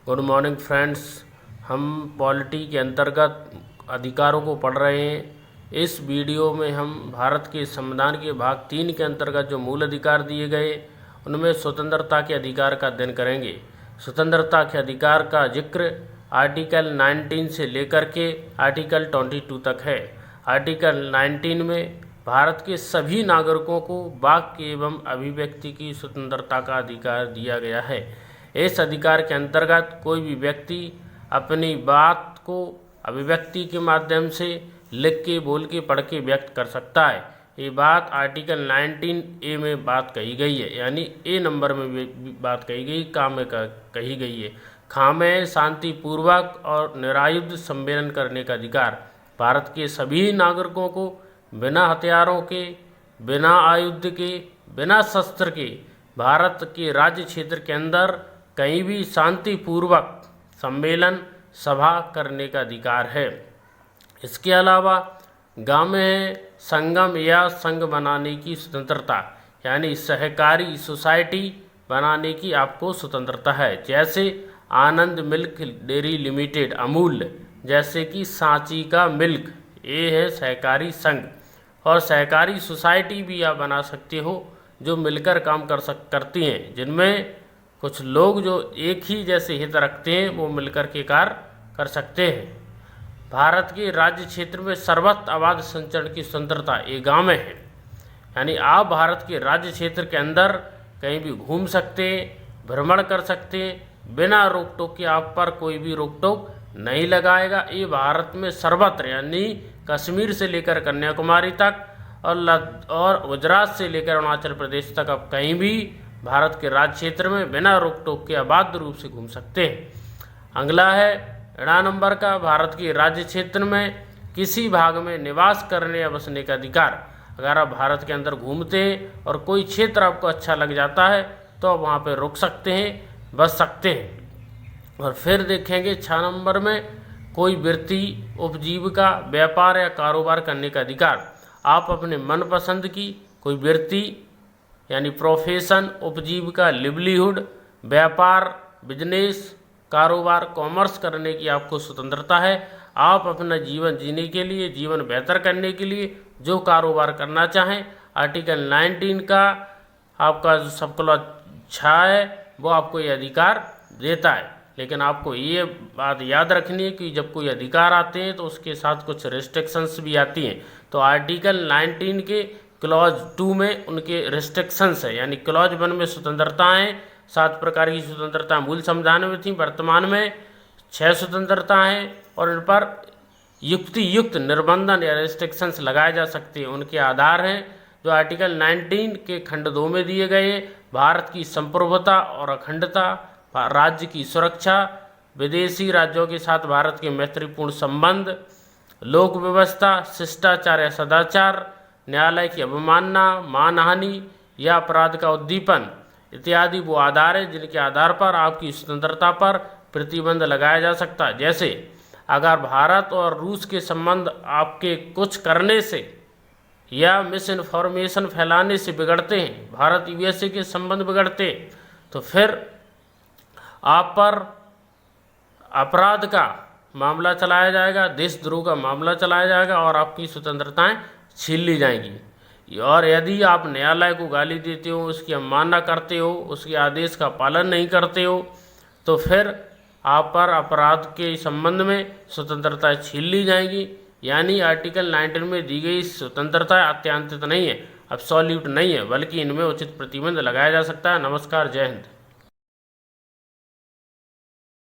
Good morning friends. हम polity के अंतर्गत अधिकारों को पढ़ रहे हैं। इस वीडियो में हम भारत के संविधान के भाग 3 के अंतर्गत जो मूल अधिकार दिए गए उनमें स्वतंत्रता के अधिकार का अध्ययन करेंगे। स्वतंत्रता के अधिकार का जिक्र आर्टिकल 19 से लेकर के आर्टिकल 22 तक है। आर्टिकल 19 में भारत के सभी नागरिकों को वाक्य एवं अभिव्यक्ति की स्वतंत्रता का अधिकार दिया गया है। इस अधिकार के अंतर्गत कोई भी व्यक्ति अपनी बात को अभिव्यक्ति के माध्यम से लिख के, बोल के, पढ़ के व्यक्त कर सकता है। ये बात आर्टिकल 19A में बात कही गई है, यानी ए नंबर में भी बात कही गई, काम में कही गई है। में शांतिपूर्वक और निरायुध सम्मेलन करने का अधिकार भारत के सभी नागरिकों को बिना हथियारों के, बिना आयुध के, बिना शस्त्र के भारत के राज्य क्षेत्र के अंदर कहीं भी शांतिपूर्वक सम्मेलन, सभा करने का अधिकार है। इसके अलावा गांव में संगम या संघ बनाने की स्वतंत्रता, यानी सहकारी सोसाइटी बनाने की आपको स्वतंत्रता है। जैसे आनंद मिल्क डेयरी लिमिटेड, अमूल, जैसे कि सांची का मिल्क, ये है सहकारी संघ। और सहकारी सोसाइटी भी आप बना सकते हो जो मिलकर काम करती हैं, जिनमें कुछ लोग जो एक ही जैसे हित रखते हैं वो मिलकर के कार्य कर सकते हैं। भारत के राज्य क्षेत्र में सर्वत्र आवाज संचरण की स्वतंत्रता ये गांव में है, यानी आप भारत के राज्य क्षेत्र के अंदर कहीं भी घूम सकते हैं, भ्रमण कर सकते हैं, बिना रोक टोक के आप पर कोई भी रोक टोक नहीं लगाएगा। ये भारत में सर्वत्र, यानी कश्मीर से लेकर कन्याकुमारी तक और गुजरात से लेकर अरुणाचल प्रदेश तक आप कहीं भी भारत के राज्य क्षेत्र में बिना रोक टोक के अबाध रूप से घूम सकते हैं। अगला है ऋणा नंबर का, भारत के राज्य क्षेत्र में किसी भाग में निवास करने या बसने का अधिकार। अगर आप भारत के अंदर घूमते हैं और कोई क्षेत्र आपको अच्छा लग जाता है तो आप वहाँ पर रुक सकते हैं, बस सकते हैं। और फिर देखेंगे 6 नंबर में कोई वृत्ति, उपजीविका, व्यापार या कारोबार करने का अधिकार। आप अपने मनपसंद की कोई वृत्ति यानी प्रोफेशन, उपजीविका, लिवलीहुड, व्यापार, बिजनेस, कारोबार, कॉमर्स करने की आपको स्वतंत्रता है। आप अपना जीवन जीने के लिए, जीवन बेहतर करने के लिए जो कारोबार करना चाहें, आर्टिकल 19 का आपका जो सब क्लॉज 6 है वो आपको ये अधिकार देता है। लेकिन आपको ये बात याद रखनी है कि जब कोई अधिकार आते हैं तो उसके साथ कुछ रिस्ट्रिक्शंस भी आती हैं। तो आर्टिकल 19 के क्लॉज 2 में उनके रिस्ट्रिक्शंस है, यानी क्लॉज 1 में स्वतंत्रताएं 7 प्रकार की स्वतंत्रता मूल संविधान में थी, वर्तमान में 6 स्वतंत्रताएं और इन पर युक्त निर्बंधन या रिस्ट्रिक्शंस लगाए जा सकते हैं। उनके आधार हैं जो आर्टिकल 19 के खंड 2 में दिए गए। भारत की संप्रभुता और अखंडता, राज्य की सुरक्षा, विदेशी राज्यों के साथ भारत के मैत्रीपूर्ण संबंध, लोक व्यवस्था, शिष्टाचार या सदाचार, न्यायालय की अवमानना, मानहानि या अपराध का उद्दीपन इत्यादि वो आधार है जिनके आधार पर आपकी स्वतंत्रता पर प्रतिबंध लगाया जा सकता है। जैसे अगर भारत और रूस के संबंध आपके कुछ करने से या मिस इन्फॉर्मेशन फैलाने से बिगड़ते हैं, भारत यूएसए के संबंध बिगड़ते हैं, तो फिर आप पर अपराध का मामला चलाया जाएगा, देशद्रोह का मामला चलाया जाएगा और आपकी स्वतंत्रताएं छीन ली जाएंगी। और यदि आप न्यायालय को गाली देते हो, उसकी अवमानना करते हो, उसके आदेश का पालन नहीं करते हो, तो फिर आप पर अपराध के संबंध में स्वतंत्रता छीन ली जाएगी। यानी आर्टिकल 19 में दी गई स्वतंत्रता अत्यांतित नहीं है, अब्सोल्यूट नहीं है, बल्कि इनमें उचित प्रतिबंध लगाया जा सकता है। नमस्कार, जय हिंद।